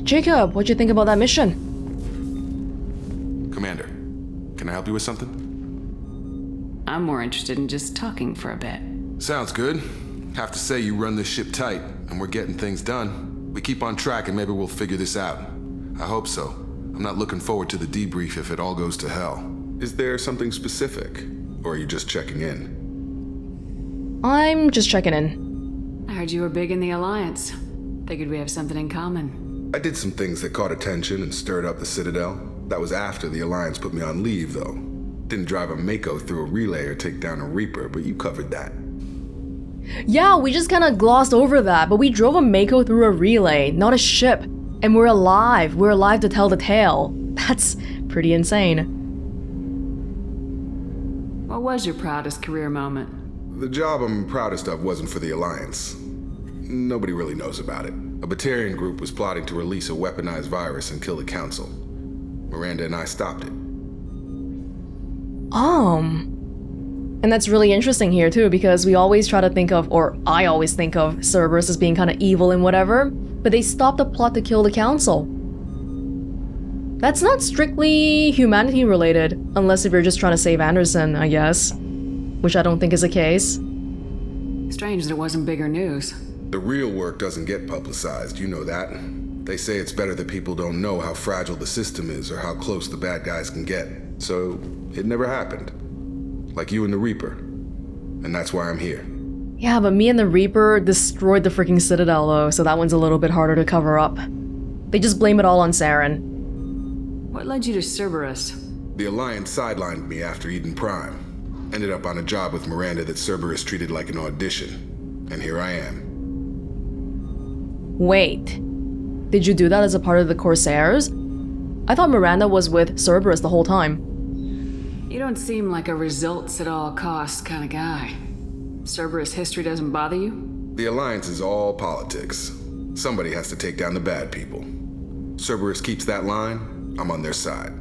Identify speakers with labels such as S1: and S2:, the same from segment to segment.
S1: Jacob, what'd you think about that mission?
S2: Commander, can I help you with something?
S3: I'm more interested in just talking for a bit.
S2: Sounds good. Have to say you run this ship tight, and we're getting things done. We keep on track and maybe we'll figure this out. I hope so. I'm not looking forward to the debrief if it all goes to hell. Is there something specific, or are you just checking in?
S1: I'm just checking in.
S3: I heard you were big in the Alliance. Figured we have something in common.
S2: I did some things that caught attention and stirred up the Citadel. That was after the Alliance put me on leave, though. Didn't drive a Mako through a relay or take down a Reaper, but you covered that.
S1: Yeah, we just kind of glossed over that, but we drove a Mako through a relay, not a ship. And we're alive. We're alive to tell the tale. That's pretty insane.
S3: What was your proudest career moment?
S2: The job I'm proudest of wasn't for the Alliance. Nobody really knows about it. A Batarian group was plotting to release a weaponized virus and kill the Council. Miranda and I stopped it.
S1: And that's really interesting here too, because we always try to think of, or I always think of, Cerberus as being kind of evil and whatever, but they stopped the plot to kill the Council. That's not strictly humanity related, unless if you're just trying to save Anderson, I guess. Which I don't think is the case.
S3: Strange that it wasn't bigger news.
S2: The real work doesn't get publicized, you know that. They say it's better that people don't know how fragile the system is or how close the bad guys can get. So, it never happened. Like you and the Reaper. And that's why I'm here.
S1: Yeah, but me and the Reaper destroyed the freaking Citadel though, so that one's a little bit harder to cover up. They just blame it all on Saren.
S3: What led you to Cerberus?
S2: The Alliance sidelined me after Eden Prime. Ended up on a job with Miranda that Cerberus treated like an audition. And here I am.
S1: Wait. Did you do that as a part of the Corsairs? I thought Miranda was with Cerberus the whole time.
S3: You don't seem like a results at all costs kind of guy. Cerberus history doesn't bother you?
S2: The Alliance is all politics. Somebody has to take down the bad people. Cerberus keeps that line, I'm on their side.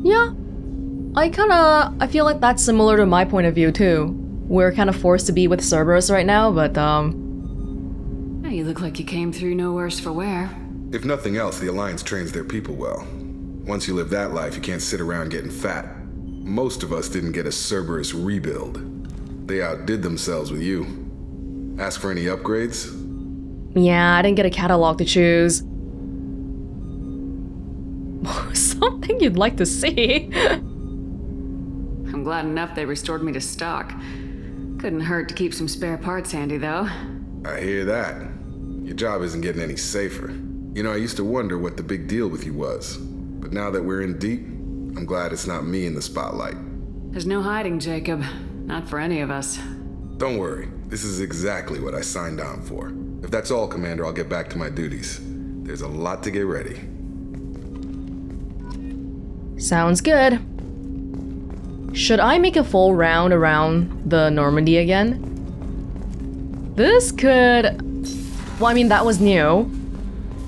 S1: Yeah. I feel like that's similar to my point of view too. We're kind of forced to be with Cerberus right now, but
S3: You look like you came through no worse for wear.
S2: If nothing else, the Alliance trains their people well. Once you live that life, you can't sit around getting fat. Most of us didn't get a Cerberus rebuild. They outdid themselves with you. Ask for any upgrades?
S1: yeah, I didn't get a catalog to choose. Something you'd like to see.
S3: I'm glad enough they restored me to stock. Couldn't hurt to keep some spare parts handy, though.
S2: I hear that. Your job isn't getting any safer. You know, I used to wonder what the big deal with you was. But now that we're in deep, I'm glad it's not me in the spotlight.
S3: There's no hiding, Jacob. Not for any of us.
S2: Don't worry. This is exactly what I signed on for. If that's all, Commander, I'll get back to my duties. There's a lot to get ready.
S1: Sounds good. Should I make a full round around the Normandy again? This could... Well, I mean, that was new,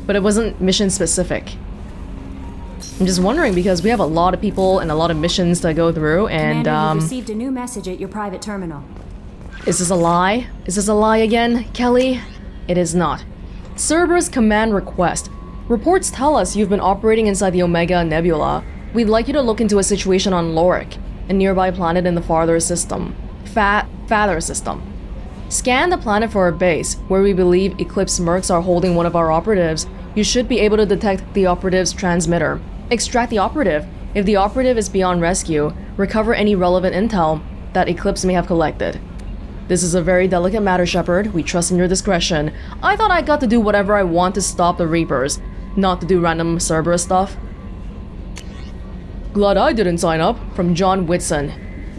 S1: but it wasn't mission specific. I'm just wondering because we have a lot of people and a lot of missions to go through, and
S4: Commander, you've received a new message at your private terminal.
S1: Is this a lie? Is this a lie again, Kelly? It is not. Cerberus command request. Reports tell us you've been operating inside the Omega Nebula. We'd like you to look into a situation on Lorik, a nearby planet in the farther system. Father system. Scan the planet for a base, where we believe Eclipse mercs are holding one of our operatives. You should be able to detect the operative's transmitter. Extract the operative. If the operative is beyond rescue, recover any relevant intel that Eclipse may have collected. This is a very delicate matter, Shepard. We trust in your discretion. I thought I got to do whatever I want to stop the Reapers, not to do random Cerberus stuff. Glad I didn't sign up. From John Whitson.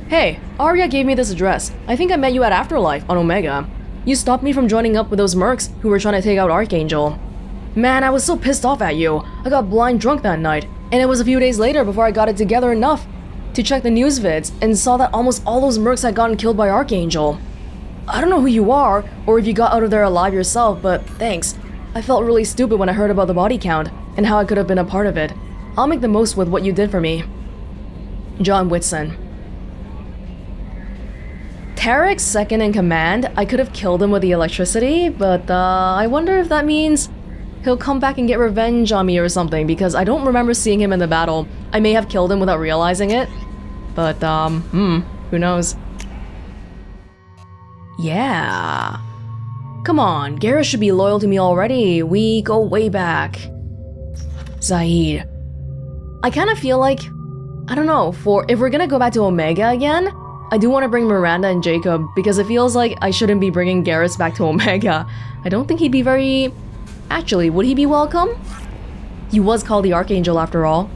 S1: Hey, Arya gave me this address. I think I met you at Afterlife on Omega. You stopped me from joining up with those mercs who were trying to take out Archangel. Man, I was so pissed off at you. I got blind drunk that night, and it was a few days later before I got it together enough to check the news vids and saw that almost all those mercs had gotten killed by Archangel. I don't know who you are, or if you got out of there alive yourself, but thanks. I felt really stupid when I heard about the body count, and how I could have been a part of it. I'll make the most with what you did for me. John Whitson. Tarek's second in command. I could have killed him with the electricity, but I wonder if that means he'll come back and get revenge on me or something, because I don't remember seeing him in the battle. I may have killed him without realizing it, but, who knows? Yeah. Come on, Garrus should be loyal to me already. We go way back. Zaid. I kind of feel like, I don't know, if we're gonna go back to Omega again, I do want to bring Miranda and Jacob, because it feels like I shouldn't be bringing Garrus back to Omega. I don't think he'd be very... Actually, would he be welcome? He was called the Archangel after all,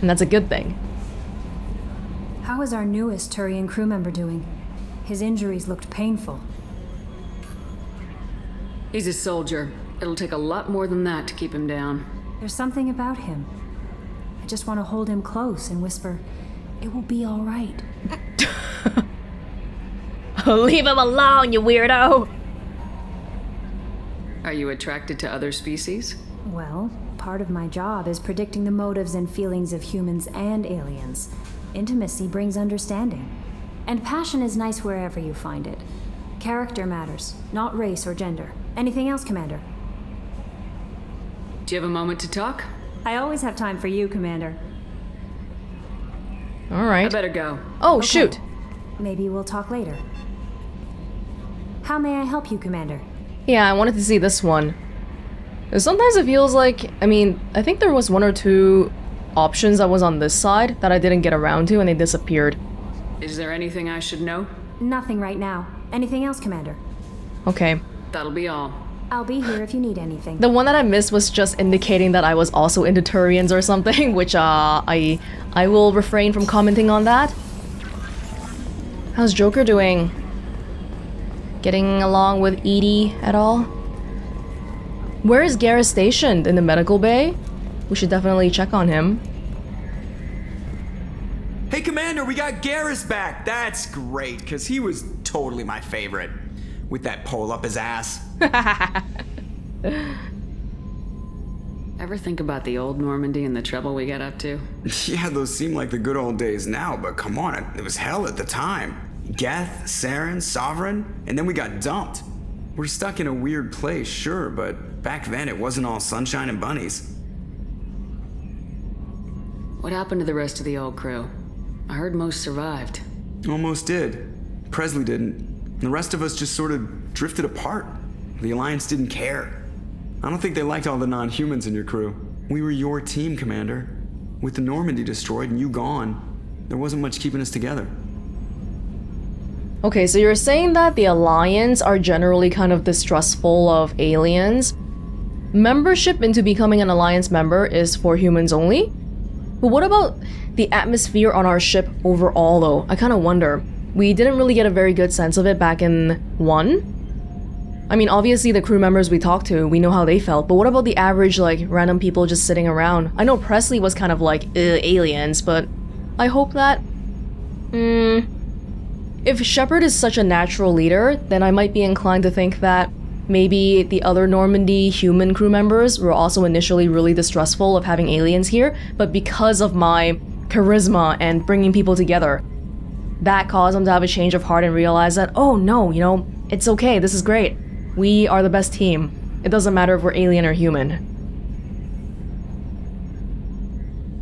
S1: and that's a good thing.
S4: How is our newest Turian crew member doing? His injuries looked painful.
S3: He's a soldier. It'll take a lot more than that to keep him down.
S4: There's something about him. I just want to hold him close and whisper, "It will be all right."
S1: Leave him alone, you weirdo!
S3: Are you attracted to other species?
S4: Well, part of my job is predicting the motives and feelings of humans and aliens. Intimacy brings understanding. And passion is nice wherever you find it. Character matters, not race or gender. Anything else, Commander?
S3: Do you have a moment to talk?
S4: I always have time for you, Commander.
S1: Alright.
S3: I better go.
S1: Oh,
S4: Okay.
S1: shoot!
S4: Maybe we'll talk later. How may I help you, Commander?
S1: Yeah, I wanted to see this one. Sometimes it feels like, I think there was 1 or 2 options that was on this side that I didn't get around to and they disappeared.
S3: Is there anything I should know?
S4: Nothing right now. Anything else, Commander?
S1: Okay.
S3: That'll be all.
S4: I'll be here if you need anything.
S1: The one that I missed was just indicating that I was also into Turians or something, which I will refrain from commenting on that. How's Joker doing? Getting along with Edie at all? Where is Garrus stationed? In the medical bay? We should definitely check on him.
S5: Hey, Commander, we got Garrus back. That's great, because he was totally my favorite. With that pole up his ass.
S3: Ever think about the old Normandy and the trouble we got up to?
S5: Yeah, those seem like the good old days now, but come on, it was hell at the time. Geth, Saren, Sovereign, and then we got dumped. We're stuck in a weird place, sure, but back then it wasn't all sunshine and bunnies.
S3: What happened to the rest of the old crew? I heard most survived.
S5: Almost did. Presley didn't. The rest of us just sort of drifted apart. The Alliance didn't care. I don't think they liked all the non-humans in your crew. We were your team, Commander. With the Normandy destroyed and you gone, there wasn't much keeping us together.
S1: Okay, so you're saying that the Alliance are generally kind of distrustful of aliens. Membership into becoming an Alliance member is for humans only? But what about the atmosphere on our ship overall, though? I kind of wonder. We didn't really get a very good sense of it back in 1. Obviously the crew members we talked to, we know how they felt, but what about the average, random people just sitting around? I know Presley was kind of like, aliens, but I hope that... If Shepard is such a natural leader, then I might be inclined to think that maybe the other Normandy human crew members were also initially really distrustful of having aliens here, but because of my charisma and bringing people together, that caused them to have a change of heart and realize that, oh no, it's okay, this is great. We are the best team. It doesn't matter if we're alien or human.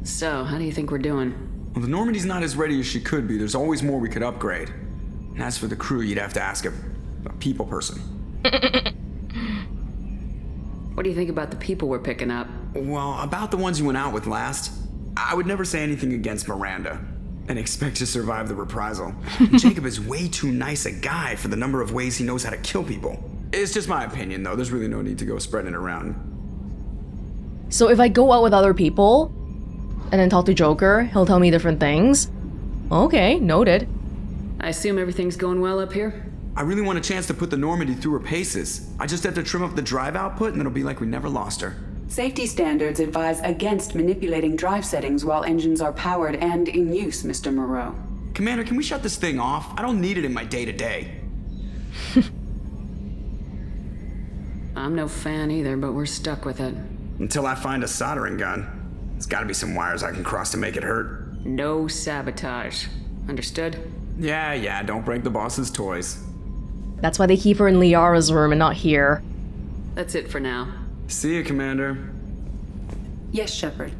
S3: So, how do you think we're doing?
S5: Well, the Normandy's not as ready as she could be. There's always more we could upgrade. And as for the crew, you'd have to ask a people person.
S3: What do you think about the people we're picking up?
S5: Well, about the ones you went out with last, I would never say anything against Miranda and expect to survive the reprisal. Jacob is way too nice a guy for the number of ways he knows how to kill people. It's just my opinion, though. There's really no need to go spreading it around.
S1: So if I go out with other people and then talk to Joker, he'll tell me different things? Okay, noted.
S3: I assume everything's going well up here?
S5: I really want a chance to put the Normandy through her paces. I just have to trim up the drive output and it'll be like we never lost her.
S6: Safety standards advise against manipulating drive settings while engines are powered and in use, Mr. Moreau.
S5: Commander, can we shut this thing off? I don't need it in my day-to-day.
S3: I'm no fan either, but we're stuck with it.
S5: Until I find a soldering gun. There's gotta be some wires I can cross to make it hurt.
S3: No sabotage. Understood?
S5: Yeah, don't break the boss's toys.
S1: That's why they keep her in Liara's room and not here.
S3: That's it for now.
S5: See you, Commander.
S6: Yes, Shepard.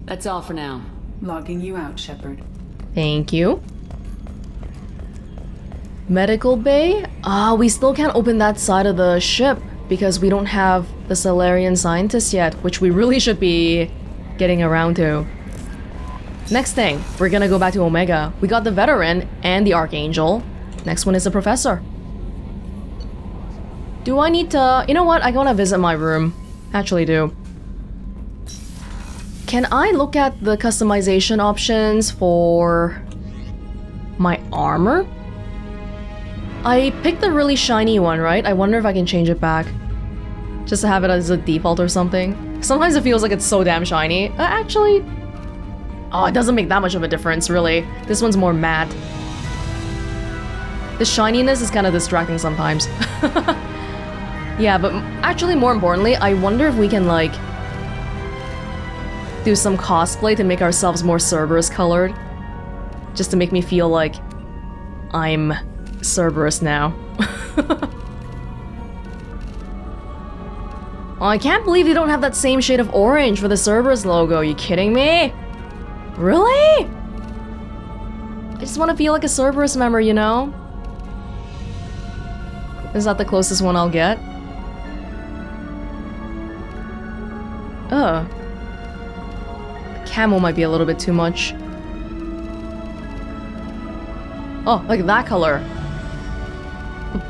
S3: That's all for now.
S6: Logging you out, Shepard.
S1: Thank you. Medical bay? We still can't open that side of the ship because we don't have the Salarian scientists yet, which we really should be getting around to. Next thing, we're gonna go back to Omega. We got the Veteran and the Archangel. Next one is the Professor. Do I need to... You know what? I wanna visit my room. Actually do. Can I look at the customization options for my armor? I picked the really shiny one, right? I wonder if I can change it back. Just to have it as a default or something. Sometimes it feels like it's so damn shiny. Actually... Oh, it doesn't make that much of a difference, really. This one's more matte. The shininess is kind of distracting sometimes. Yeah, but actually, more importantly, I wonder if we can, like... do some cosplay to make ourselves more Cerberus colored. Just to make me feel like... I'm... Cerberus now. Oh, I can't believe you don't have that same shade of orange for the Cerberus logo. Are you kidding me? Really? I just want to feel like a Cerberus member, you know? Is that the closest one I'll get? Ugh. Camo might be a little bit too much. Oh, like that color.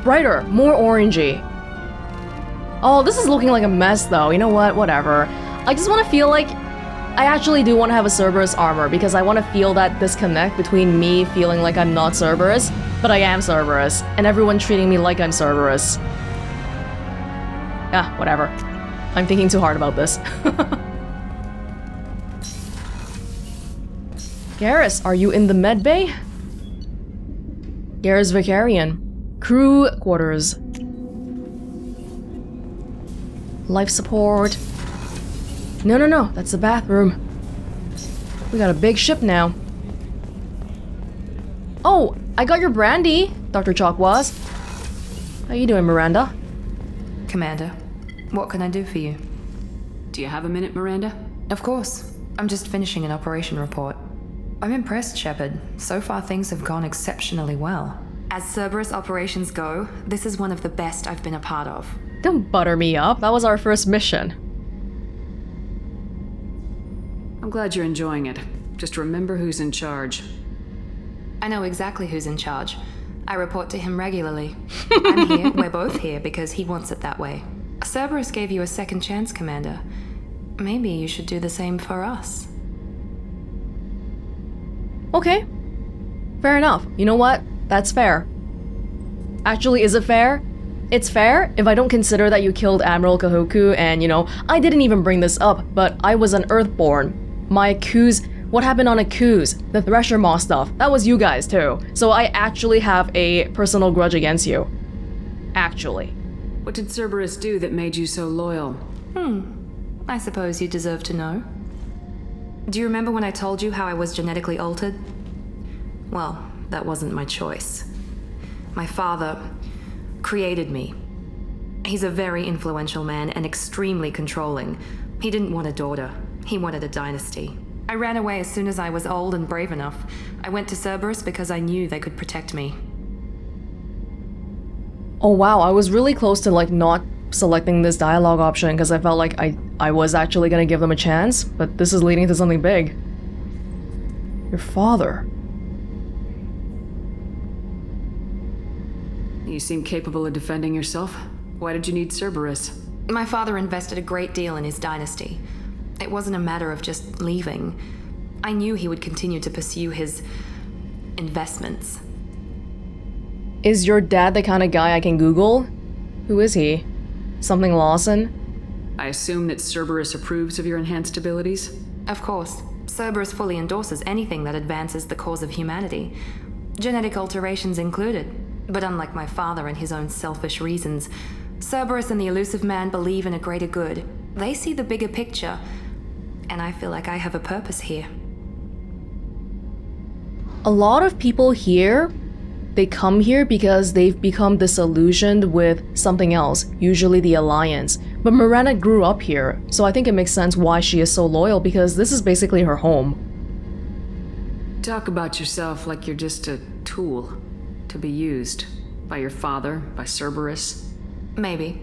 S1: Brighter, more orangey. Oh, this is looking like a mess though. You know what? Whatever. I just want to feel like I actually do want to have a Cerberus armor because I want to feel that disconnect between me feeling like I'm not Cerberus, but I am Cerberus, and everyone treating me like I'm Cerberus. Ah, whatever. I'm thinking too hard about this. Garrus, are you in the med bay? Garrus Vicarian. Crew quarters. Life support. No, that's the bathroom. We got a big ship now. Oh, I got your brandy, Dr. Chakwas. How you doing, Miranda?
S7: Commander, what can I do for you?
S3: Do you have a minute, Miranda?
S7: Of course. I'm just finishing an operation report. I'm impressed, Shepard. So far things have gone exceptionally well. As Cerberus operations go, this is one of the best I've been a part of.
S1: Don't butter me up. That was our first mission.
S3: I'm glad you're enjoying it. Just remember who's in charge.
S7: I know exactly who's in charge. I report to him regularly. I'm here, we're both here, because he wants it that way. Cerberus gave you a second chance, Commander. Maybe you should do the same for us.
S1: Okay. Fair enough. You know what? That's fair. Actually, is it fair? It's fair if I don't consider that you killed Admiral Kahoku and, you know, I didn't even bring this up, but I was an Earthborn. My Akuz, what happened on Akuz? The Thresher Maw stuff, that was you guys too. So I actually have a personal grudge against you. Actually.
S3: What did Cerberus do that made you so loyal?
S7: I suppose you deserve to know. Do you remember when I told you how I was genetically altered? Well, that wasn't my choice. My father created me. He's a very influential man and extremely controlling. He didn't want a daughter. He wanted a dynasty. I ran away as soon as I was old and brave enough. I went to Cerberus because I knew they could protect me.
S1: Oh wow, I was really close to like not selecting this dialogue option because I felt like I was actually gonna give them a chance, but this is leading to something big. Your father.
S3: You seem capable of defending yourself. Why did you need Cerberus?
S7: My father invested a great deal in his dynasty. It wasn't a matter of just leaving. I knew he would continue to pursue his investments.
S1: Is your dad the kind of guy I can Google? Who is he? Something Lawson?
S3: I assume that Cerberus approves of your enhanced abilities?
S7: Of course. Cerberus fully endorses anything that advances the cause of humanity. Genetic alterations included. But unlike my father and his own selfish reasons, Cerberus and the Elusive Man believe in a greater good. They see the bigger picture, and I feel like I have a purpose here.
S1: A lot of people here they come here because they've become disillusioned with something else, usually the Alliance. But Miranda grew up here, so I think it makes sense why she is so loyal, because this is basically her home.
S3: Talk about yourself like you're just a tool to be used by your father, by Cerberus.
S7: Maybe.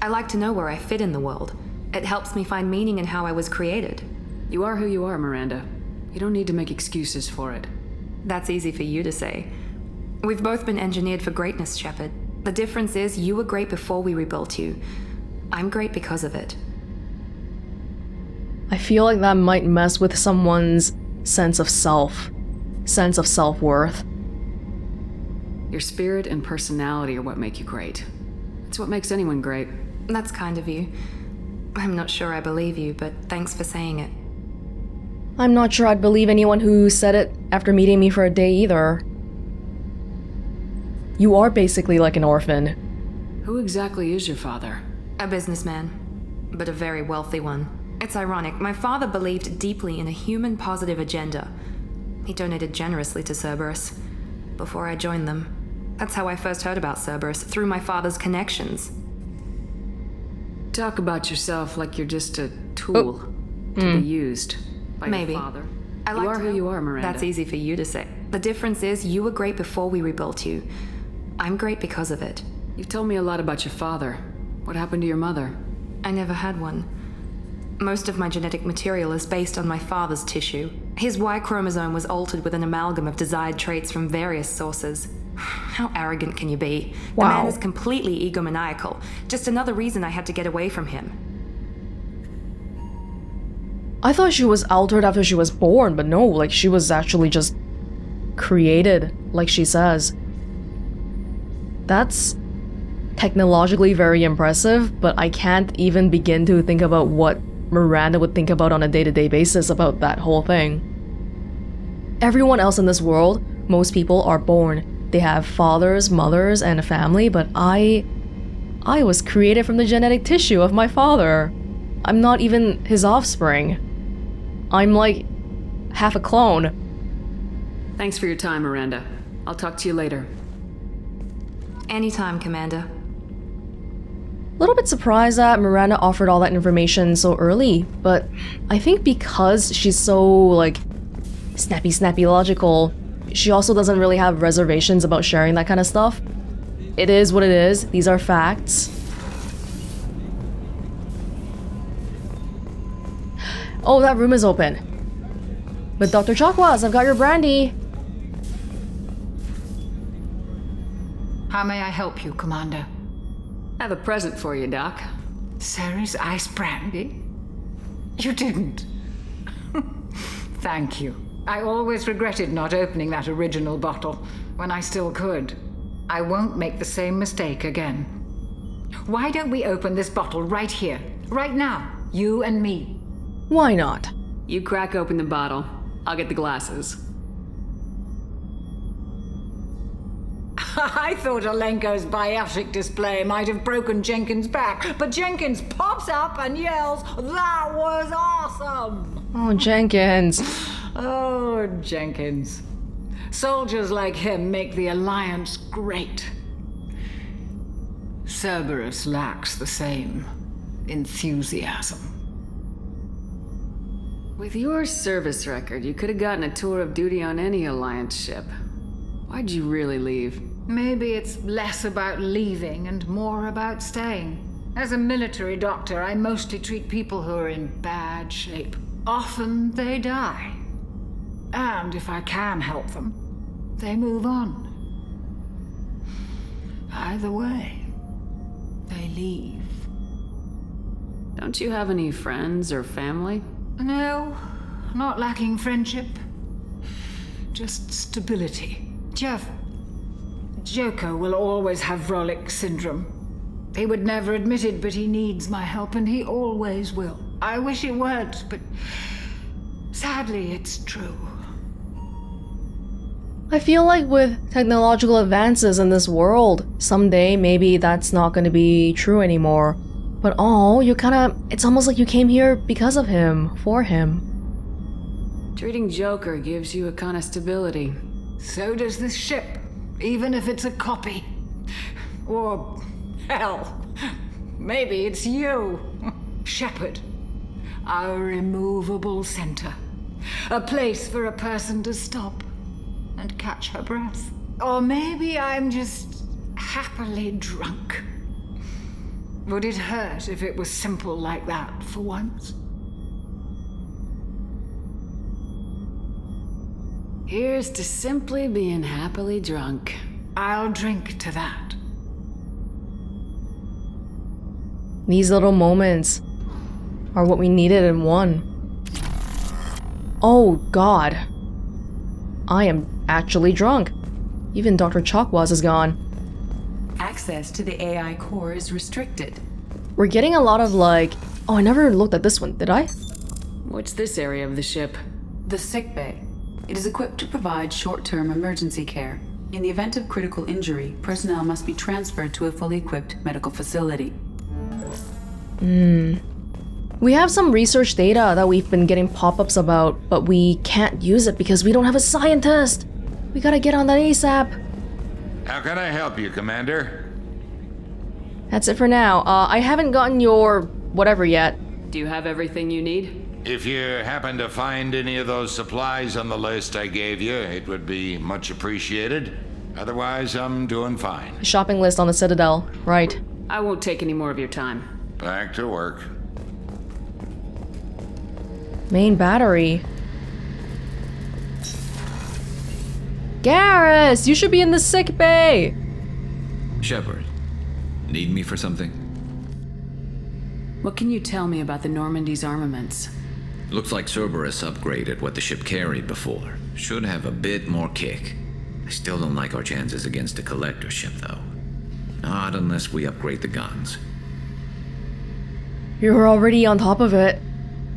S7: I like to know where I fit in the world. It helps me find meaning in how I was created.
S3: You are who you are, Miranda. You don't need to make excuses for it.
S7: That's easy for you to say. We've both been engineered for greatness, Shepard. The difference is you were great before we rebuilt you. I'm great because of it.
S1: I feel like that might mess with someone's sense of self-worth.
S3: Your spirit and personality are what make you great. It's what makes anyone great.
S7: That's kind of you. I'm not sure I believe you, but thanks for saying it.
S1: I'm not sure I'd believe anyone who said it after meeting me for a day either. You are basically like an orphan.
S3: Who exactly is your father?
S7: A businessman, but a very wealthy one. It's ironic, my father believed deeply in a human-positive agenda. He donated generously to Cerberus before I joined them. That's how I first heard about Cerberus, through my father's connections.
S3: Talk about yourself like you're just a tool to be used by
S7: Maybe.
S3: your father.
S7: You
S3: are who you are, Miranda.
S7: That's easy for you to say. The difference is you were great before we rebuilt you. I'm great because of it.
S3: You've told me a lot about your father. What happened to your mother?
S7: I never had one. Most of my genetic material is based on my father's tissue. His Y chromosome was altered with an amalgam of desired traits from various sources. How arrogant can you be?
S1: Wow.
S7: The man is completely egomaniacal. Just another reason I had to get away from him.
S1: I thought she was altered after she was born, but no, like she was actually just created, like she says. That's technologically very impressive, but I can't even begin to think about what Miranda would think about on a day-to-day basis about that whole thing. Everyone else in this world, most people are born. They have fathers, mothers, and a family, but I was created from the genetic tissue of my father. I'm not even his offspring. I'm like half a clone.
S3: Thanks for your time, Miranda. I'll talk to you later.
S7: Anytime, Commander.
S1: A little bit surprised that Miranda offered all that information so early, but I think because she's so, like, snappy logical, she also doesn't really have reservations about sharing that kind of stuff. It is what it is. These are facts. Oh, that room is open. But Dr. Chakwas, I've got your brandy.
S8: How may I help you, Commander?
S3: I have a present for you, Doc.
S8: Ceres ice brandy? You didn't. Thank you. I always regretted not opening that original bottle when I still could. I won't make the same mistake again. Why don't we open this bottle right here, right now, you and me?
S1: Why not?
S3: You crack open the bottle. I'll get the glasses.
S8: I thought Alenko's biotic display might have broken Jenkins' back, but Jenkins pops up and yells, "That was awesome!"
S1: Oh, Jenkins.
S8: Oh, Jenkins. Soldiers like him make the Alliance great. Cerberus lacks the same enthusiasm.
S3: With your service record, you could have gotten a tour of duty on any Alliance ship. Why'd you really leave?
S8: Maybe it's less about leaving and more about staying. As a military doctor, I mostly treat people who are in bad shape. Often they die. And if I can help them, they move on. Either way, they leave.
S3: Don't you have any friends or family?
S8: No, not lacking friendship. Just stability. Joko will always have Vrolic syndrome. He would never admit it, but he needs my help, and he always will. I wish it weren't, but sadly, it's true.
S1: I feel like with technological advances in this world, someday maybe that's not going to be true anymore. But oh, it's almost like you came here because of him, for him.
S3: Treating Joker gives you a kind of stability.
S8: So does this ship. even if it's a copy. Or, hell, maybe it's you, Shepard. Our immovable center. A place for a person to stop and catch her breath. Or maybe I'm just happily drunk. Would it hurt if it was simple like that for once?
S3: Here's to simply being happily drunk.
S8: I'll drink to that.
S1: These little moments are what we needed in one. Oh god. I am actually drunk. Even Dr. Chakwas is gone.
S6: Access to the AI core is restricted.
S1: We're getting a lot of like... Oh, I never looked at this one, did I?
S3: What's this area of the ship?
S6: The sickbay. It is equipped to provide short-term emergency care. In the event of critical injury, personnel must be transferred to a fully equipped medical facility.
S1: We have some research data that we've been getting pop-ups about, but we can't use it because we don't have a scientist. We gotta get on that ASAP.
S9: How can I help you, Commander?
S1: That's it for now. I haven't gotten your whatever yet.
S3: Do you have everything you need?
S9: If you happen to find any of those supplies on the list I gave you, it would be much appreciated. Otherwise, I'm doing fine.
S1: Shopping list on the Citadel, right.
S3: I won't take any more of your time.
S9: Back to work.
S1: Main battery. Garrus, you should be in the sick bay.
S10: Shepard, need me for something?
S3: What can you tell me about the Normandy's armaments?
S10: Looks like Cerberus upgraded what the ship carried before. Should have a bit more kick. I still don't like our chances against a collector ship, though. Not unless we upgrade the guns.
S1: You're already on top of it.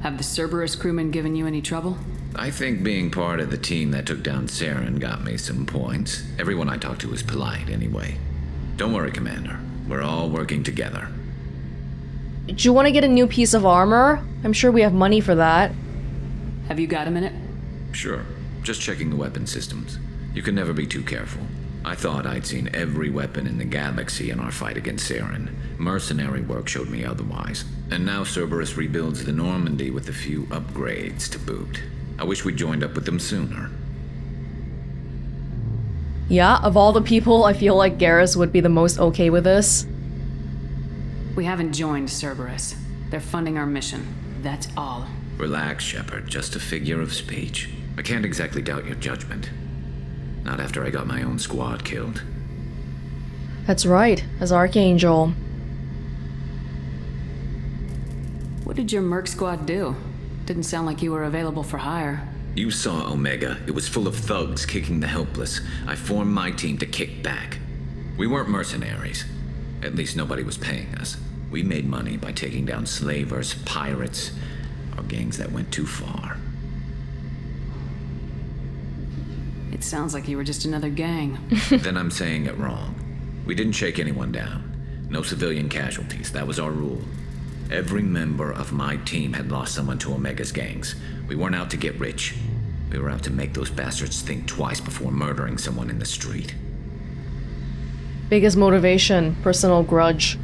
S3: Have the Cerberus crewmen given you any trouble?
S10: I think being part of the team that took down Saren got me some points. Everyone I talked to was polite, anyway. Don't worry, Commander. We're all working together.
S1: Do you want to get a new piece of armor? I'm sure we have money for that.
S3: Have you got a minute?
S10: Sure. Just checking the weapon systems. You can never be too careful. I thought I'd seen every weapon in the galaxy in our fight against Saren. Mercenary work showed me otherwise. And now Cerberus rebuilds the Normandy with a few upgrades to boot. I wish we'd joined up with them sooner.
S1: Yeah, of all the people, I feel like Garrus would be the most okay with this.
S3: We haven't joined Cerberus. They're funding our mission. That's all.
S10: Relax, Shepard. Just a figure of speech. I can't exactly doubt your judgment. Not after I got my own squad killed.
S1: That's right, as Archangel.
S3: What did your merc squad do? Didn't sound like you were available for hire.
S10: You saw Omega. It was full of thugs kicking the helpless. I formed my team to kick back. We weren't mercenaries. At least nobody was paying us. We made money by taking down slavers, pirates, or gangs that went too far.
S3: It sounds like you were just another gang.
S10: Then I'm saying it wrong. We didn't shake anyone down. No civilian casualties. That was our rule. Every member of my team had lost someone to Omega's gangs. We weren't out to get rich. We were out to make those bastards think twice before murdering someone in the street.
S1: Biggest motivation, personal grudge.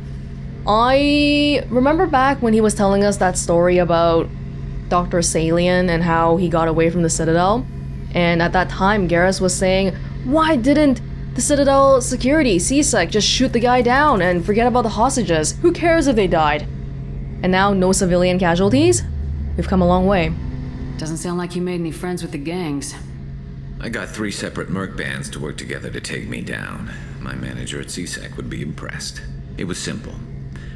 S1: I remember back when he was telling us that story about Dr. Salian and how he got away from the Citadel. And at that time, Garrus was saying, why didn't the Citadel security, CSEC, just shoot the guy down and forget about the hostages? Who cares if they died? And now, no civilian casualties? We've come a long way.
S3: Doesn't sound like you made any friends with the gangs.
S10: I got 3 separate merc bands to work together to take me down. My manager at CSEC would be impressed. It was simple.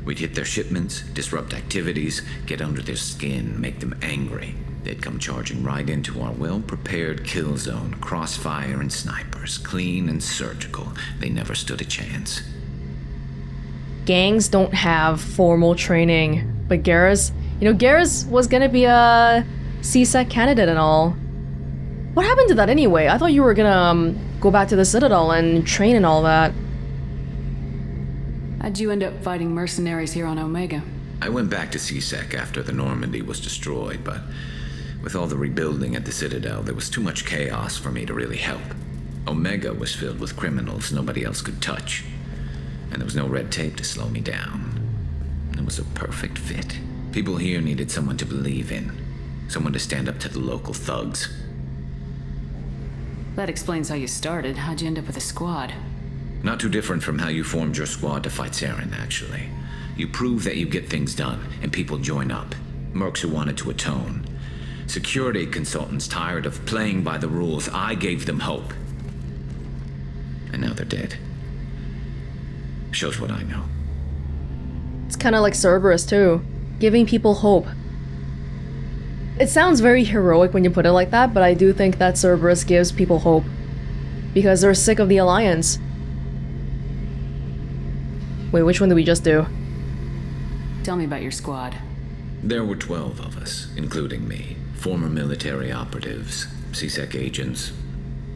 S10: We'd hit their shipments, disrupt activities, get under their skin, make them angry. They'd come charging right into our well-prepared kill zone, crossfire and snipers, clean and surgical. They never stood a chance.
S1: Gangs don't have formal training, but Garrus, Garrus was gonna be a CSEC candidate and all. What happened to that anyway? I thought you were gonna go back to the Citadel and train and all that.
S3: How'd you end up fighting mercenaries here on Omega?
S10: I went back to CSEC after the Normandy was destroyed, but with all the rebuilding at the Citadel, there was too much chaos for me to really help. Omega was filled with criminals nobody else could touch. And there was no red tape to slow me down. It was a perfect fit. People here needed someone to believe in. Someone to stand up to the local thugs.
S3: That explains how you started. How'd you end up with a squad?
S10: Not too different from how you formed your squad to fight Saren, actually. You prove that you get things done, and people join up. Mercs who wanted to atone. Security consultants tired of playing by the rules. I gave them hope. And now they're dead. Shows what I know.
S1: It's kind of like Cerberus too, giving people hope. It sounds very heroic when you put it like that, but I do think that Cerberus gives people hope. Because they're sick of the Alliance. Wait, which one did we just do?
S3: Tell me about your squad.
S10: There were 12 of us, including me. Former military operatives, CSEC agents,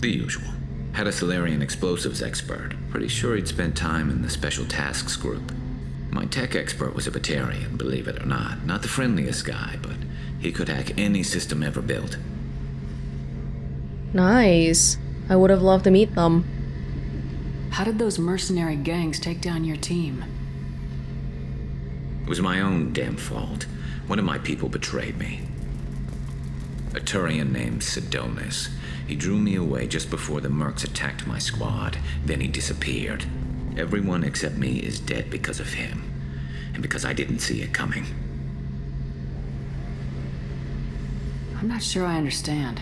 S10: the usual. Had a Solarian explosives expert. Pretty sure he'd spent time in the Special Tasks Group. My tech expert was a Batarian, believe it or not. Not the friendliest guy, but he could hack any system ever built.
S1: Nice. I would have loved to meet them.
S3: How did those mercenary gangs take down your team?
S10: It was my own damn fault. One of my people betrayed me. A Turian named Sidonis. He drew me away just before the mercs attacked my squad. Then he disappeared. Everyone except me is dead because of him. And because I didn't see it coming.
S3: I'm not sure I understand.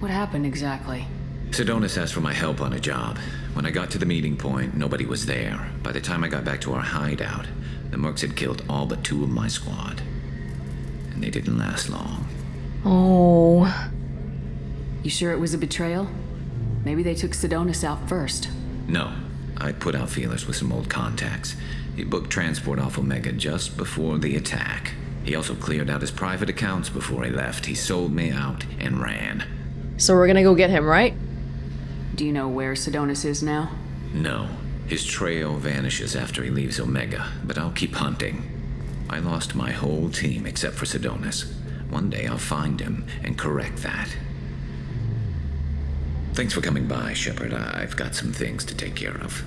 S3: What happened exactly?
S10: Sidonis asked for my help on a job. When I got to the meeting point, nobody was there. By the time I got back to our hideout, the mercs had killed all but 2 of my squad. And they didn't last long.
S1: Oh.
S3: You sure it was a betrayal? Maybe they took Sidonis out first.
S10: No. I put out feelers with some old contacts. He booked transport off Omega just before the attack. He also cleared out his private accounts before he left. He sold me out and ran.
S1: So we're gonna go get him, right?
S3: Do you know where Sidonis is now?
S10: No. His trail vanishes after he leaves Omega, but I'll keep hunting. I lost my whole team except for Sidonis. One day I'll find him and correct that. Thanks for coming by, Shepard. I've got some things to take care of.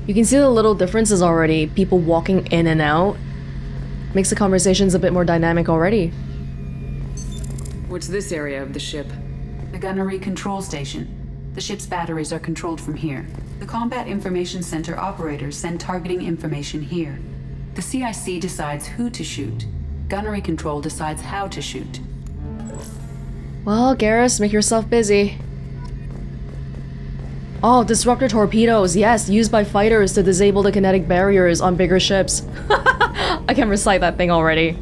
S1: You can see the little differences already. People walking in and out. Makes the conversations a bit more dynamic already.
S3: What's this area of the ship?
S6: The gunnery control station. The ship's batteries are controlled from here. The Combat Information Center operators send targeting information here. The CIC decides who to shoot. Gunnery control decides how to shoot.
S1: Well, Garrus, make yourself busy. Oh, disruptor torpedoes. Yes, used by fighters to disable the kinetic barriers on bigger ships. I can recite that thing already.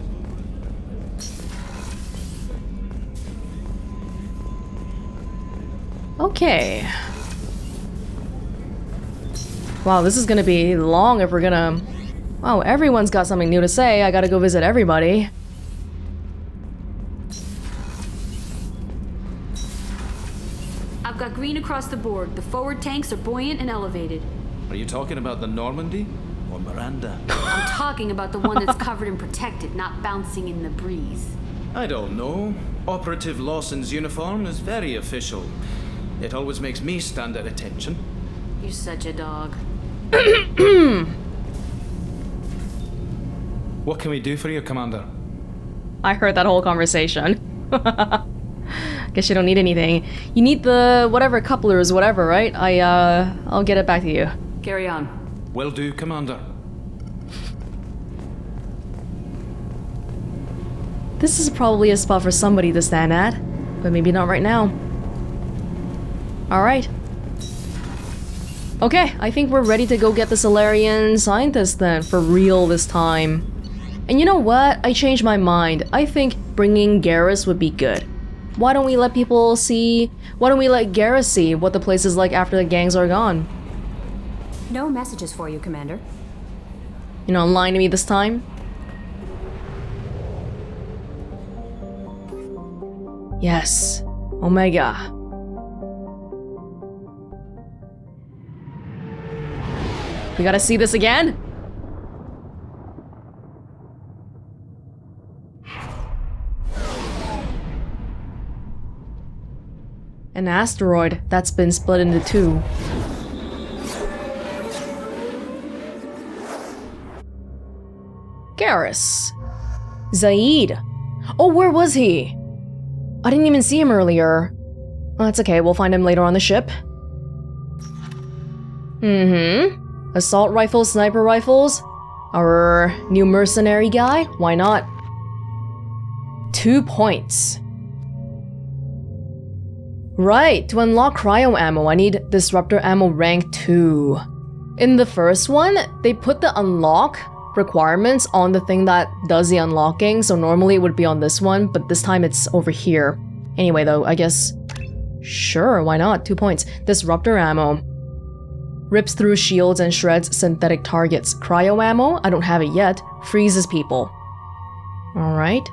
S1: Okay. Wow, this is gonna be long if we're gonna... Wow, everyone's got something new to say. I gotta go visit everybody.
S11: I've got green across the board. The forward tanks are buoyant and elevated.
S12: Are you talking about the Normandy or Miranda?
S11: I'm talking about the one that's covered and protected, not bouncing in the breeze.
S12: I don't know. Operative Lawson's uniform is very official. It always makes me stand at attention.
S11: You're such a dog.
S12: What can we do for you, Commander?
S1: I heard that whole conversation. Guess you don't need anything. You need the whatever couplers, whatever, right? I'll get it back to you.
S3: Carry on.
S12: Will do, Commander.
S1: This is probably a spot for somebody to stand at, but maybe not right now. Alright. Okay, I think we're ready to go get the Solarian scientist then, for real this time. And you know what? I changed my mind. I think bringing Garrus would be good. Why don't we let people see... Why don't we let Garrus see what the place is like after the gangs are gone?
S4: No messages for you, Commander.
S1: You know, lying to me this time? Yes. Omega. We gotta see this again? An asteroid that's been split into two. Garrus. Zaid. Oh, where was he? I didn't even see him earlier. Oh, that's okay, we'll find him later on the ship. Assault rifles, sniper rifles. Our new mercenary guy, why not? 2 points. Right, to unlock cryo ammo, I need disruptor ammo rank 2. In the first one, they put the unlock requirements on the thing that does the unlocking, so normally it would be on this one, but this time it's over here. Anyway though, I guess... Sure, why not? 2 points. Disruptor ammo. Rips through shields and shreds synthetic targets. Cryo ammo? I don't have it yet. Freezes people. Alright.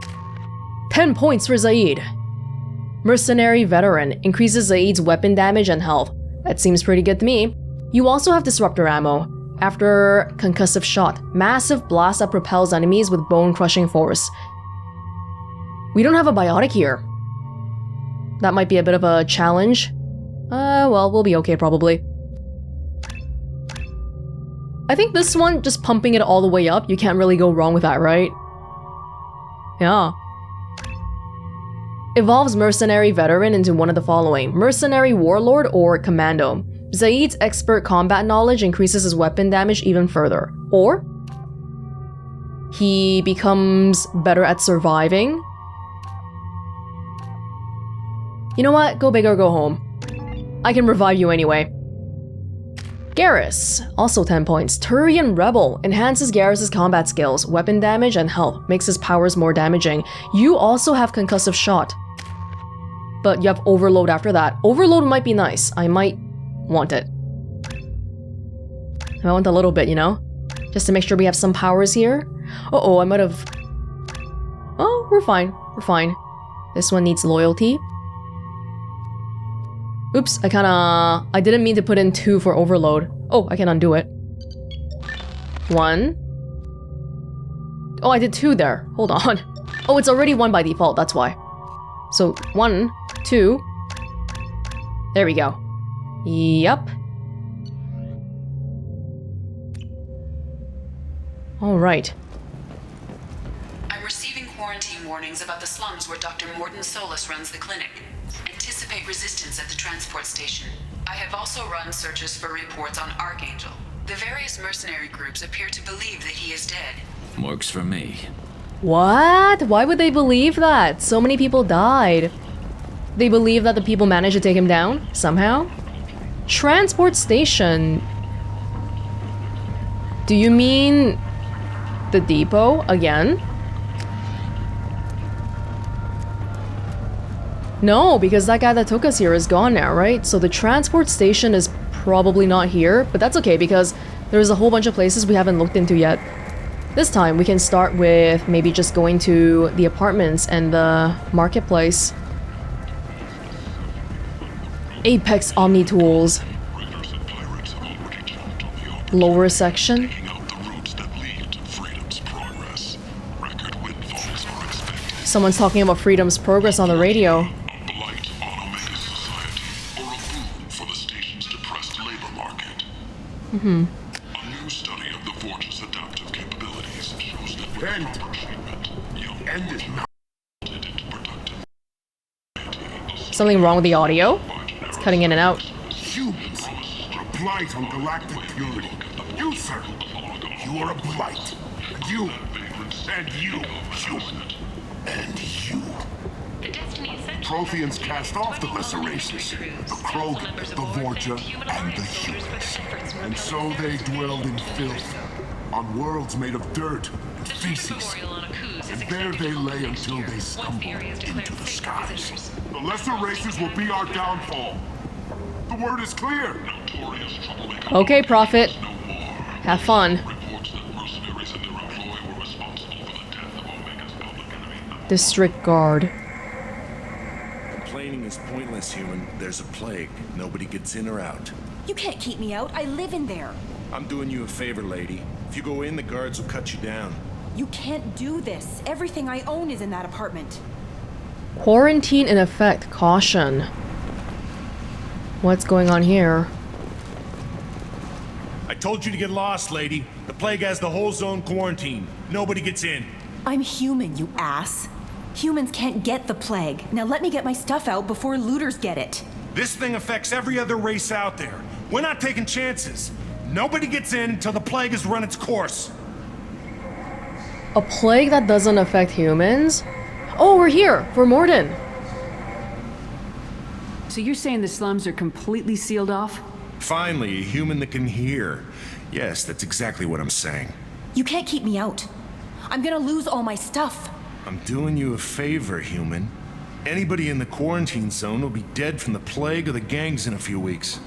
S1: 10 points for Zaid. Mercenary Veteran. Increases Zaid's weapon damage and health. That seems pretty good to me. You also have Disruptor ammo. After concussive shot. Massive blast that propels enemies with bone-crushing force. We don't have a biotic here. That might be a bit of a challenge. Well, we'll be okay probably. I think this one, just pumping it all the way up, you can't really go wrong with that, right? Yeah. Evolves Mercenary Veteran into one of the following. Mercenary Warlord or Commando. Zaid's expert combat knowledge increases his weapon damage even further. Or he becomes better at surviving. You know what? Go big or go home. I can revive you anyway. Garrus, also 10 points. Turian Rebel, enhances Garrus' combat skills, weapon damage, and health, makes his powers more damaging. You also have concussive shot. But you have overload after that. Overload might be nice. I might want it. I want a little bit, you know? Just to make sure we have some powers here. Uh-oh, I might have... Oh, we're fine. We're fine. This one needs loyalty. Oops, I didn't mean to put in 2 for overload. Oh, I can undo it. 1. Oh, I did 2 there. Hold on. Oh, it's already 1 by default, that's why. So, 1, 2. There we go. Yup. Alright.
S6: I'm receiving quarantine warnings about the slums where Dr. Morden Solus runs the clinic. Anticipate resistance at the transport station. I have also run searches for reports on Archangel. The various mercenary groups appear to believe that he is dead.
S10: Works for me.
S1: What? Why would they believe that? So many people died. They believe that the people managed to take him down? Somehow? Transport station. Do you mean the depot again? No, because that guy that took us here is gone now, right? So the transport station is probably not here, but that's okay because there's a whole bunch of places we haven't looked into yet. This time we can start with maybe just going to the apartments and the marketplace. Apex Omni Tools. Lower section. Someone's talking about freedom's progress on the radio.
S13: A new study of the Vorcha's adaptive capabilities shows that end is not
S1: Something wrong with the audio? It's cutting in and out.
S13: humans are a blight on galactic purity. You, sir, you are a blight. And you, human, and you. Protheans cast off the lesser races, the Krogan, the Vorcha, and the humans. And so they dwelled in filth, on worlds made of dirt and feces. And there they lay until they stumbled into the skies. The lesser races will be our downfall. The word is clear.
S1: Okay, Prophet. Have fun. District Guard.
S14: Complaining is pointless, human. There's a plague. Nobody gets in or out.
S15: You can't keep me out. I live in there.
S14: I'm doing you a favor, lady. If you go in, the guards will cut you down.
S15: You can't do this. Everything I own is in that apartment.
S1: Quarantine in effect. Caution. What's going on here?
S14: I told you to get lost, lady. The plague has the whole zone quarantined. Nobody gets in.
S15: I'm human, you ass. Humans can't get the plague. Now let me get my stuff out before looters get it.
S14: This thing affects every other race out there. We're not taking chances. Nobody gets in until the plague has run its course.
S1: A plague that doesn't affect humans? Oh, we're here! For Morden!
S3: So you're saying the slums are completely sealed off?
S14: Finally, a human that can hear. Yes, that's exactly what I'm saying.
S15: You can't keep me out. I'm gonna lose all my stuff.
S14: I'm doing you a favor, human. Anybody in the quarantine zone will be dead from the plague or the gangs in a few weeks.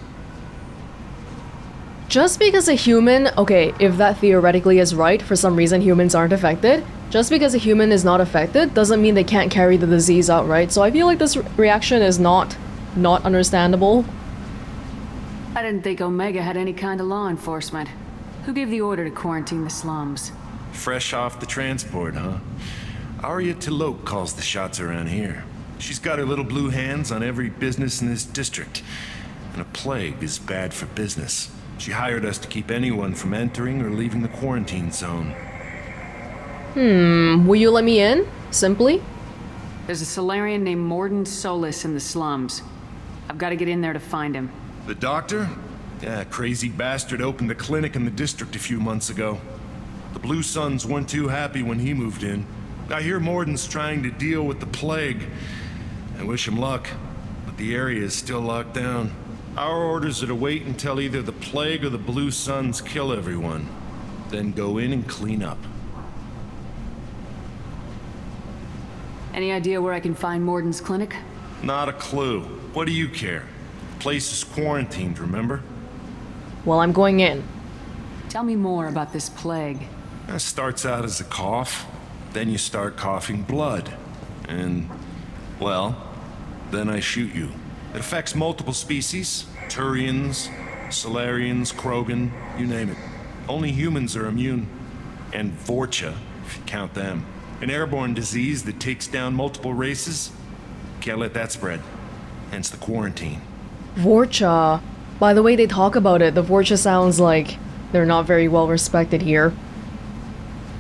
S1: Just because a human, okay, if that theoretically is right, for some reason humans aren't affected, just because a human is not affected doesn't mean they can't carry the disease out, right? So I feel like this reaction is not understandable.
S3: I didn't think Omega had any kind of law enforcement. Who gave the order to quarantine the slums?
S14: Fresh off the transport, huh? Arya Tilok calls the shots around here. She's got her little blue hands on every business in this district. And a plague is bad for business. She hired us to keep anyone from entering or leaving the quarantine zone.
S1: Will you let me in? Simply?
S3: There's a Solarian named Morden Solis in the slums. I've got to get in there to find him.
S14: The doctor? Yeah, crazy bastard opened a clinic in the district a few months ago. The Blue Suns weren't too happy when he moved in. I hear Morden's trying to deal with the plague. I wish him luck, but the area is still locked down. Our orders are to wait until either the plague or the Blue Suns kill everyone. Then go in and clean up.
S3: Any idea where I can find Morden's clinic?
S14: Not a clue. What do you care? The place is quarantined, remember?
S1: Well, I'm going in.
S3: Tell me more about this plague.
S14: It starts out as a cough, then you start coughing blood. And, well, then I shoot you. It affects multiple species. Turians, Solarians, Krogan, you name it. Only humans are immune. And Vorcha, if you count them. An airborne disease that takes down multiple races. Can't let that spread. Hence the quarantine.
S1: Vorcha. By the way they talk about it, the Vorcha sounds like they're not very well respected here.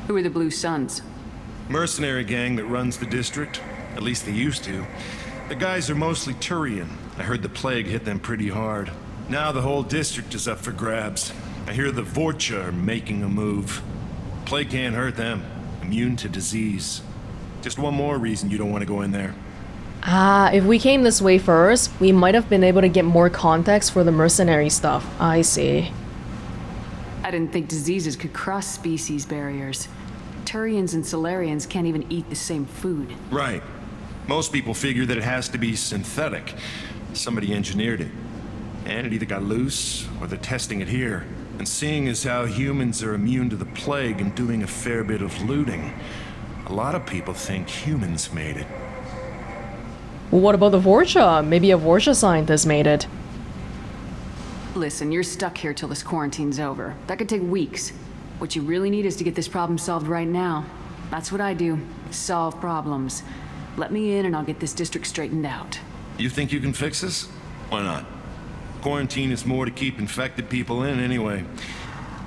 S3: Who are the Blue Suns?
S14: Mercenary gang that runs the district. At least they used to. The guys are mostly Turian. I heard the plague hit them pretty hard. Now the whole district is up for grabs. I hear the Vorcha are making a move. Plague can't hurt them. Immune to disease. Just one more reason you don't want to go in there.
S1: Ah, if we came this way first, we might have been able to get more context for the mercenary stuff. I see.
S3: I didn't think diseases could cross species barriers. Turians and Solarians can't even eat the same food.
S14: Right. Most people figure that it has to be synthetic. Somebody engineered it. And it either got loose, or they're testing it here. And seeing as how humans are immune to the plague and doing a fair bit of looting, a lot of people think humans made it.
S1: Well, what about the Vorcha? Maybe a Vorcha scientist made it.
S3: Listen, you're stuck here till this quarantine's over. That could take weeks. What you really need is to get this problem solved right now. That's what I do. Solve problems. Let me in and I'll get this district straightened out.
S14: You think you can fix this? Why not? Quarantine is more to keep infected people in anyway.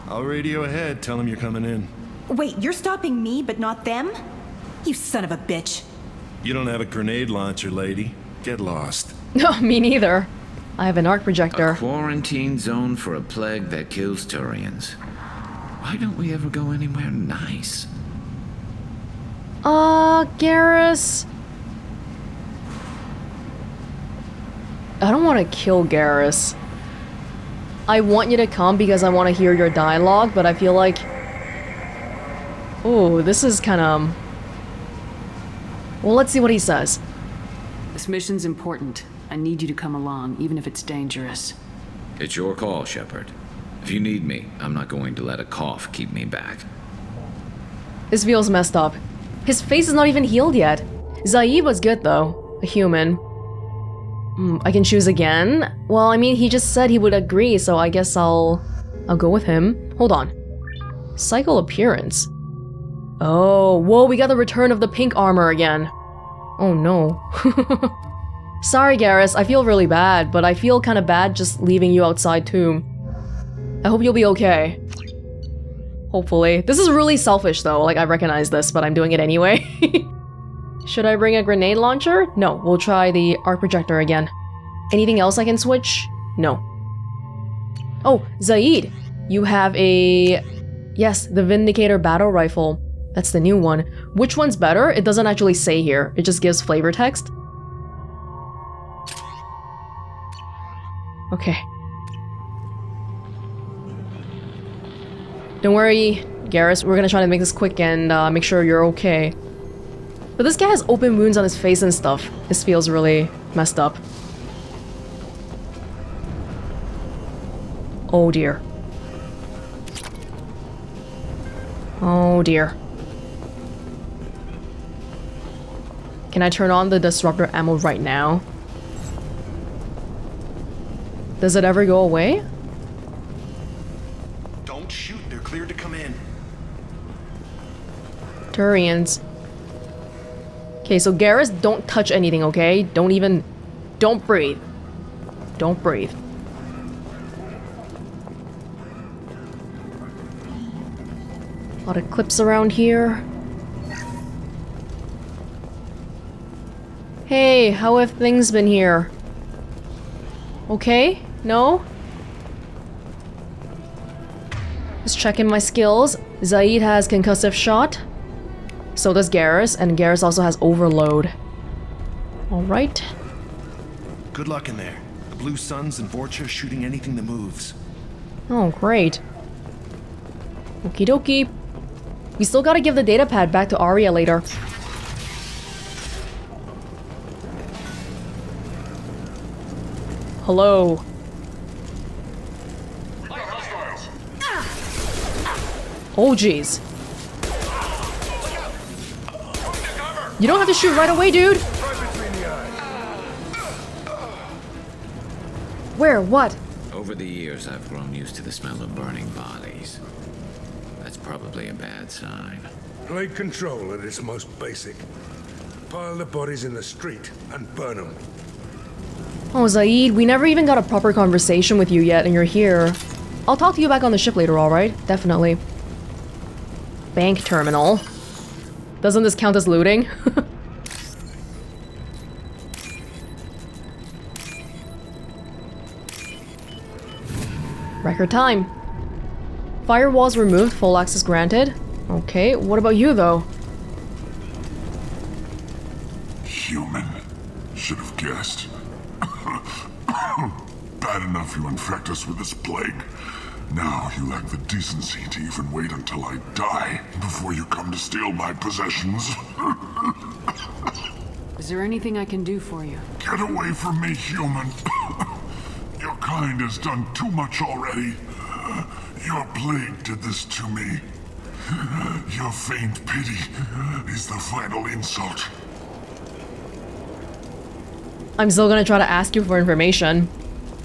S14: I'll radio ahead, tell them you're coming in.
S15: Wait, you're stopping me, but not them? You son of a bitch.
S14: You don't have a grenade launcher, lady. Get lost.
S1: No, me neither. I have an arc projector.
S10: A quarantine zone for a plague that kills Turians. Why don't we ever go anywhere nice?
S1: Garrus. I don't want to kill Garrus. I want you to come because I want to hear your dialogue, but I feel like... Oh, this is kind of... Well, let's see what he says.
S3: This mission's important. I need you to come along, even if it's dangerous.
S10: It's your call, Shepard. If you need me, I'm not going to let a cough keep me back.
S1: This feels messed up. His face is not even healed yet. Zaid was good though. A human. I can choose again? Well, I mean, he just said he would agree, so I guess I'll go with him. Hold on. Cycle appearance. Oh, whoa, we got the return of the pink armor again. Oh no. Sorry, Garrus, I feel really bad, but I feel kind of bad just leaving you outside too. I hope you'll be okay. Hopefully. This is really selfish though, like I recognize this, but I'm doing it anyway. Should I bring a grenade launcher? No, we'll try the arc projector again. Anything else I can switch? No. Oh, Zaid! You have a... Yes, the Vindicator battle rifle. That's the new one. Which one's better? It doesn't actually say here. It just gives flavor text. Okay. Don't worry, Garrus. We're gonna try to make this quick and make sure you're okay. But this guy has open wounds on his face and stuff. This feels really messed up. Oh dear. Oh dear. Can I turn on the disruptor ammo right now? Does it ever go away?
S14: Don't shoot, they're cleared to come in.
S1: Turians. Okay, so Garrus, don't touch anything, okay? Don't breathe. Don't breathe. A lot of clips around here. Hey, how have things been here? Okay? No? Just checking my skills. Zaid has concussive shot. So does Garrus, and Garrus also has overload. Alright.
S14: Good luck in there. The Blue Suns and Vorcha shooting anything that moves.
S1: Oh, great. Okie dokie. We still gotta give the data pad back to Arya later. Hello. Oh jeez. You don't have to shoot right away, dude. Where? What?
S10: Over the years, I've grown used to the smell of burning bodies. That's probably a bad sign.
S16: Plague control at its most basic. Pile the bodies in the street and burn them.
S1: Oh, Zaid, we never even got a proper conversation with you yet, and you're here. I'll talk to you back on the ship later, alright? Definitely. Bank terminal. Doesn't this count as looting? Record time. Firewalls removed, full access granted. Okay, what about you though?
S13: Human. Should have guessed. Bad enough you infect us with this plague. Now you lack the decency to even wait until I die before you come to steal my possessions.
S3: Is there anything I can do for you?
S13: Get away from me, human. Your kind has done too much already. Your plague did this to me. Your faint pity is the final insult.
S1: I'm still gonna try to ask you for information.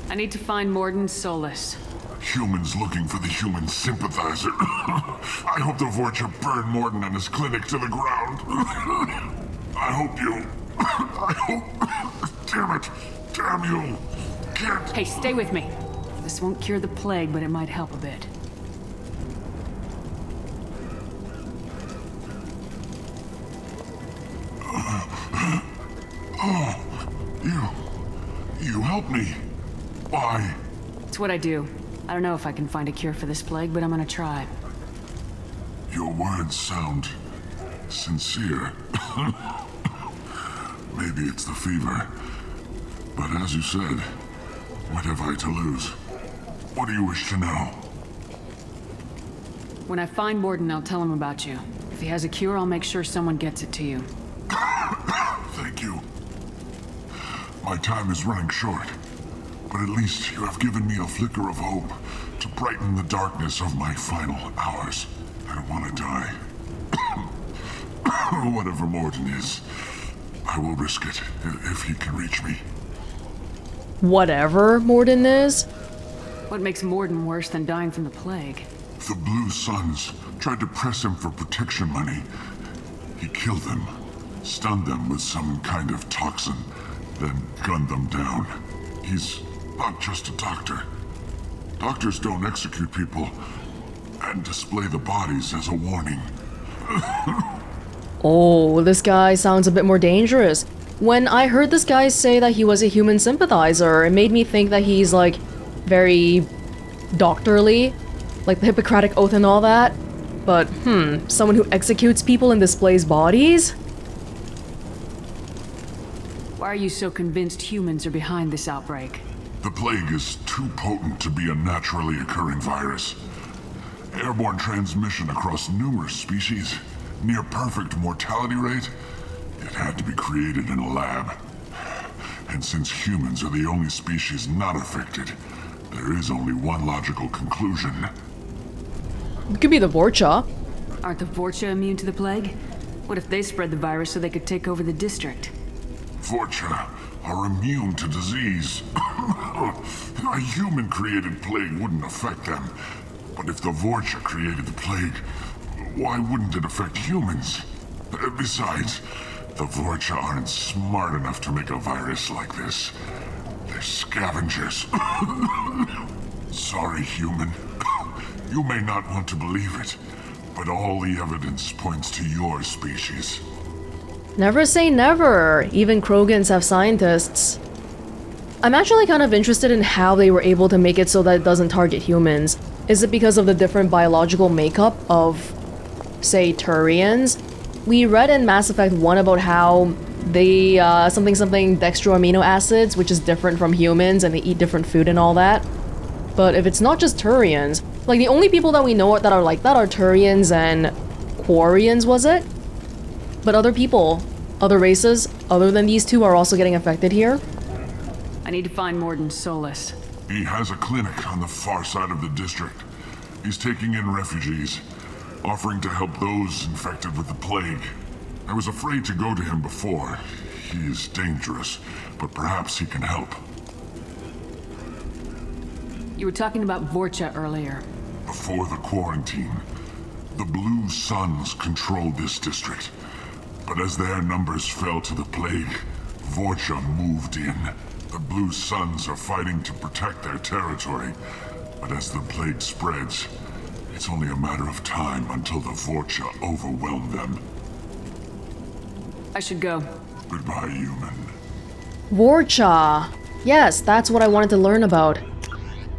S3: I need to find Morden Solus.
S13: Humans looking for the human sympathizer. I hope the Vorcha burn Morden and his clinic to the ground. I hope... Damn it! Damn you! Can't...
S3: Hey, stay with me. This won't cure the plague, but it might help a bit.
S13: You helped me. Why?
S3: It's what I do. I don't know if I can find a cure for this plague, but I'm gonna try.
S13: Your words sound sincere. Maybe it's the fever. But as you said, what have I to lose? What do you wish to know?
S3: When I find Morden, I'll tell him about you. If he has a cure, I'll make sure someone gets it to you.
S13: Thank you. My time is running short, but at least you have given me a flicker of hope to brighten the darkness of my final hours. I don't want to die. Whatever Morden is, I will risk it if he can reach me.
S1: Whatever Morden is?
S3: What makes Morden worse than dying from the plague?
S13: The Blue Suns tried to press him for protection money. He killed them, stunned them with some kind of toxin, then gunned them down. He's not just a doctor. Doctors don't execute people and display the bodies as a warning.
S1: Oh, this guy sounds a bit more dangerous. When I heard this guy say that he was a human sympathizer, it made me think that he's like very doctorly, like the Hippocratic Oath and all that. But, someone who executes people and displays bodies?
S3: Why are you so convinced humans are behind this outbreak?
S13: The plague is too potent to be a naturally occurring virus. Airborne transmission across numerous species, near perfect mortality rate. It had to be created in a lab. And since humans are the only species not affected, there is only one logical conclusion.
S1: It could be the Vorcha.
S3: Aren't the Vorcha immune to the plague? What if they spread the virus so they could take over the district?
S13: Vorcha are immune to disease. A human-created plague wouldn't affect them. But if the Vorcha created the plague, why wouldn't it affect humans? Besides, the Vorcha aren't smart enough to make a virus like this. They're scavengers. Sorry, human. You may not want to believe it, but all the evidence points to your species.
S1: Never say never. Even Krogans have scientists. I'm actually kind of interested in how they were able to make it so that it doesn't target humans. Is it because of the different biological makeup of, say, Turians? We read in Mass Effect 1 about how they, something dextro amino acids, which is different from humans, and they eat different food and all that. But if it's not just Turians, like the only people that we know that are like that are Turians and Quarians, was it? But other people, other races, other than these two are also getting affected here?
S3: I need to find Mordin Solus.
S13: He has a clinic on the far side of the district. He's taking in refugees, offering to help those infected with the plague. I was afraid to go to him before. He is dangerous, but perhaps he can help.
S3: You were talking about Vorcha earlier.
S13: Before the quarantine, the Blue Suns controlled this district. But as their numbers fell to the plague, Vorcha moved in. The Blue Suns are fighting to protect their territory. But as the plague spreads, it's only a matter of time until the Vorcha overwhelm them.
S3: I should go.
S13: Goodbye, human.
S1: Vorcha. Yes, that's what I wanted to learn about.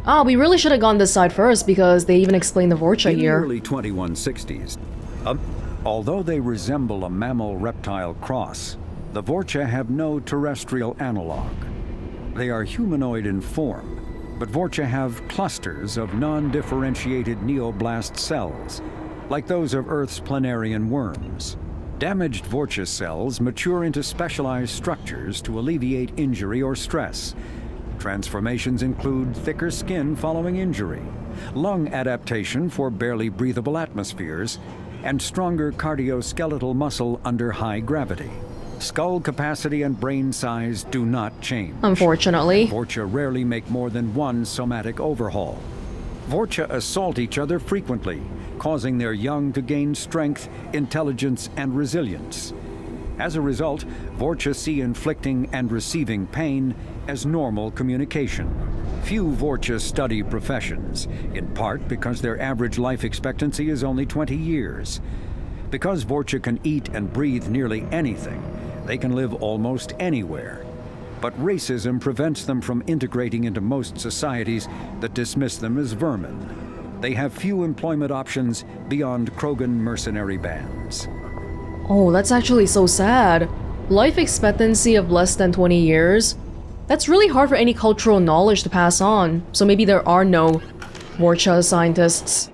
S1: Ah, we really should have gone this side first because they even explain the Vorcha here.
S17: In the early 2160s, although they resemble a mammal-reptile cross, the Vorcha have no terrestrial analog. They are humanoid in form, but Vorcha have clusters of non-differentiated neoblast cells, like those of Earth's planarian worms. Damaged Vorcha cells mature into specialized structures to alleviate injury or stress. Transformations include thicker skin following injury, lung adaptation for barely breathable atmospheres, and stronger cardioskeletal muscle under high gravity. Skull capacity and brain size do not change.
S1: Unfortunately.
S17: Vorcha rarely make more than one somatic overhaul. Vorcha assault each other frequently, causing their young to gain strength, intelligence, and resilience. As a result, Vorcha see inflicting and receiving pain as normal communication. Few Vorcha study professions, in part because their average life expectancy is only 20 years. Because Vorcha can eat and breathe nearly anything, they can live almost anywhere. But racism prevents them from integrating into most societies that dismiss them as vermin. They have few employment options beyond Krogan mercenary bands.
S1: Oh, that's actually so sad. Life expectancy of less than 20 years? That's really hard for any cultural knowledge to pass on, so maybe there are no Vorcha scientists.